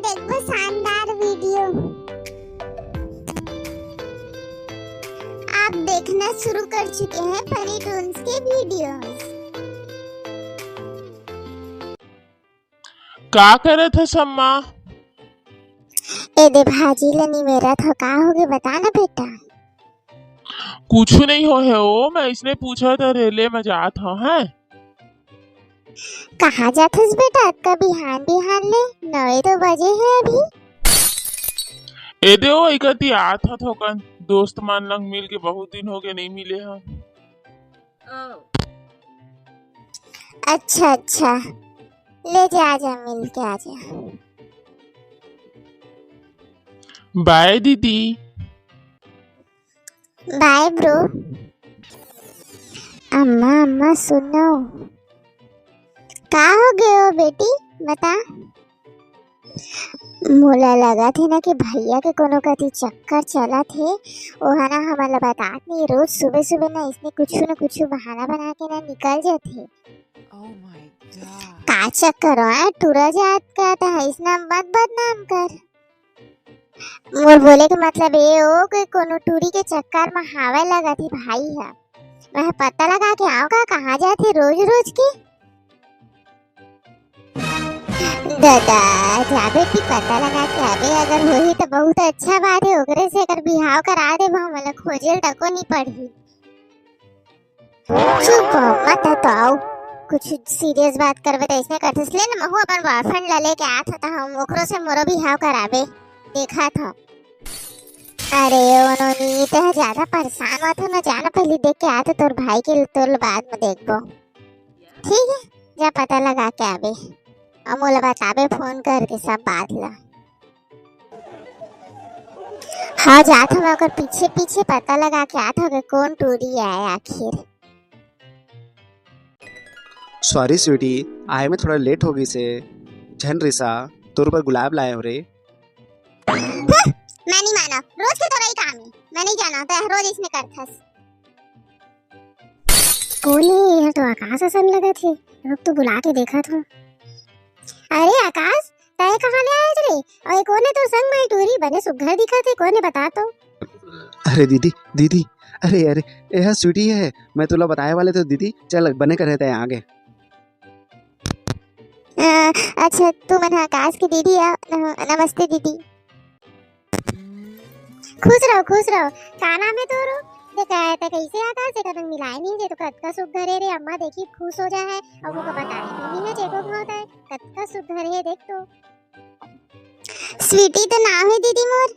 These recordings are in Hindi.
देखो शानदार वीडियो। आप देखना शुरू कर चुके हैं फनी टून्स के वीडियोस। का करे थे सम्मा? ए दे भाजी लनी मेरा तो का हो गया बता ना बेटा। कुछ नहीं हो है ओ, मैं इसने पूछा था रेले में जात हो है। कहाँ जाथस बेटा? का बिहान बिहान ले 9 तो बजे है अभी। ए दे ओ इकती आत हो थोकन दोस्त मान लंग मिल के बहुत दिन हो गए नहीं मिले हम। अच्छा अच्छा ले जा आजा मिल के आजा। बाय दीदी। Bye bro. अम्मा अम्मा सुनो। का हो गए हो बेटी बता। मोला लगा थे ना कि भैया के कोनो कति चक्कर चला थे वो है ना हमारा बतात नहीं। रोज सुबह सुबह ना इसने कुछ न कुछ बहाना बना के ना निकल जाते। का चक्कर है टूरा जात का था इसना मत बदनाम कर। मोर बोले के मतलब ये हो कि कोनो टूरी के चक्कर में हवा लगा थी भाई है। मैं पता लगा के आओ का कहाँ जाते रोज रोज के। दादा जा बेटी पता लगा के अबे अगर होही तो बहुत अच्छा बात है। ओकरे से अगर बिहाव करा दे मतलब खोजेल टको नहीं पड़ी। चुप मत तो आओ कुछ सीरियस बात करबे तो ऐसे करथस ले ना। महू अपन बॉयफ्रेंड ला लेके आत था हम ओकरो से मोरो बिहाव कराबे देखा था। अरे ओनोनी तो ज्यादा परेशान मत हो ना जाना पहले देख के आते तोर भाई के तोर बाद में देखबो ठीक है। जा पता लगा के आबे अमोला बताबे फोन करके सब बात ला। हाँ जात हम अगर पीछे पीछे पता लगा के आत हो कौन टूरी आए आखिर। सॉरी स्वीटी आए में थोड़ा लेट हो गई से। झन रिसा तोर पर गुलाब लाए हो रे। मैं नहीं माना रोज के तो रही काम है। मैं नहीं जाना तो रोज इसमें करथस। कोने यार तो आकाश असन लगा थे रुक तो बुला के देखा था। अरे आकाश तय कहाँ ले आए रे? और कोने तो संग में टूरी बने सुघर दिखा थे कोने बता तो। अरे दीदी दीदी अरे अरे यह स्वीटी है मैं तुला बताए वाले तो दीदी चल बने कर रहते हैं आगे। अच्छा तू मन आकाश की दीदी है। नमस्ते दीदी। खुश रहो का नाम है तोरो? देखा है तो कैसे आकाश से कदम मिलाए नहीं जे तो कतका सुघर है रे। अम्मा देखी खुश हो जाए है और वो को बताए नहीं है चेको होता है कतका सुघर है देख तो। स्वीटी तो नाम है दीदी मोर।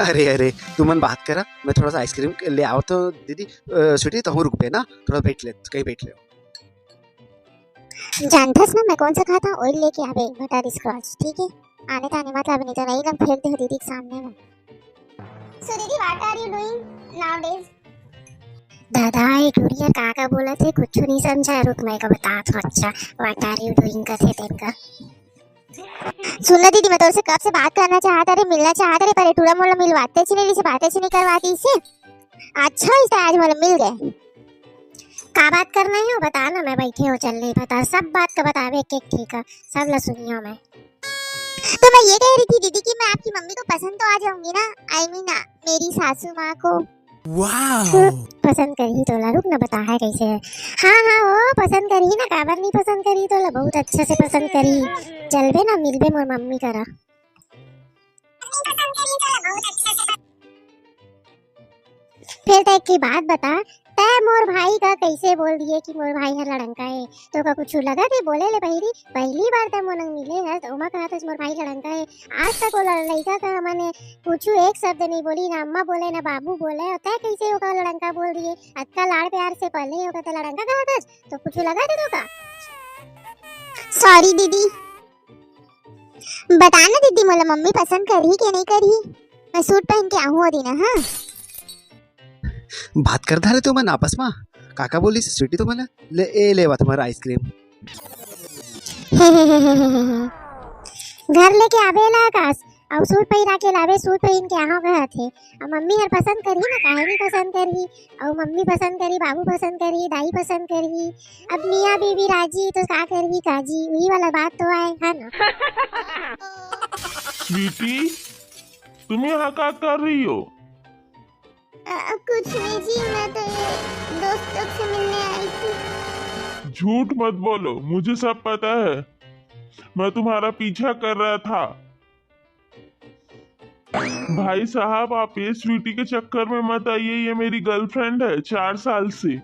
अरे अरे तू मन बात करा मैं थोड़ा सा आइसक्रीम ले आओ तो दीदी। स्वीटी तो रुक पे ना थोड़ा बैठ ले कहीं बैठ ले। जानथस ना मैं कौन सा खाता ऑयल लेके आवे बटर स्क्रॉच ठीक है। आने ताने मतलब नहीं तो नहीं ना फेंक दे दीदी के सामने में। सो दीदी what are you doing nowadays? दादा ये टूरिया काका बोला थे कुछ नहीं समझा रुक मैं को बता तो अच्छा व्हाट आर यू डूइंग करते तेनका। सुनना दीदी मैं तो से कब से बात करना चाहता रे मिलना चाहता रे पर टूरा मोला मिलवाते छी नहीं बातें छी नहीं करवाती से। अच्छा इस आज मोला मिल गए। का बात करना है वो बता ना मैं बैठे हो चल नहीं पता सब बात का बतावे एक एक ठीक है सब ला सुनियो मैं। तो मैं ये कह रही थी दीदी कि मैं आपकी मम्मी को पसंद तो आ जाऊंगी ना। आई मीन मेरी सासू माँ को। वाओ पसंद करी तो ला रुक ना बता है कैसे है। हाँ वो पसंद करी ना काबर नहीं पसंद करी तो ला बहुत अच्छे से पसंद करी। चलबे ना मिलबे मोर मम्मी करा। फिर तक की बात बता तय मोर भाई का कैसे बोल दिए कि मोर भाई है लड़ंका है तो का कुछ लगा थे बोले ले पहली बार तय मोनंग मिले है तो उमा कहा था मोर भाई लड़ंका है। आज तक वो लड़का का मैंने कुछ एक शब्द नहीं बोली ना अम्मा बोले ना बाबू बोले तय कैसे होगा लड़ंका बोल दिए। अक्का लाड़ प्यार से पहले होगा तो लड़ंका कहा था तो कुछ लगा थे तो का। सॉरी दीदी बताना दीदी मोला मम्मी पसंद करी कि नहीं करी। मैं सूट पहन के आऊँ दिन। हाँ बात कर रहे तो मन आपस में काका बोली स्वीटी तो मला ले तुम्हारा आइसक्रीम। घर लेके आवेला आकाश और सूट पहिरा के लावे, सूट पहन के यहाँ गए थे। और मम्मी हर पसंद करी ना, काहे नहीं पसंद करी। और मम्मी पसंद करी, बाबू पसंद करी, दाई पसंद करी। अब मियाँ बीवी राजी तो का करी काजी, वही वाला बात तो है ना। स्वीटी, तुम यहाँ क्या कर रही हो? कुछ नहीं जी, मैं तो दोस्तों से मिलने आई थी। झूठ मत बोलो, मुझे सब पता है। मैं तुम्हारा पीछा कर रहा था। भाई साहब, आप ये स्वीटी के चक्कर में मत आइए, ये मेरी गर्लफ्रेंड है 4 साल से।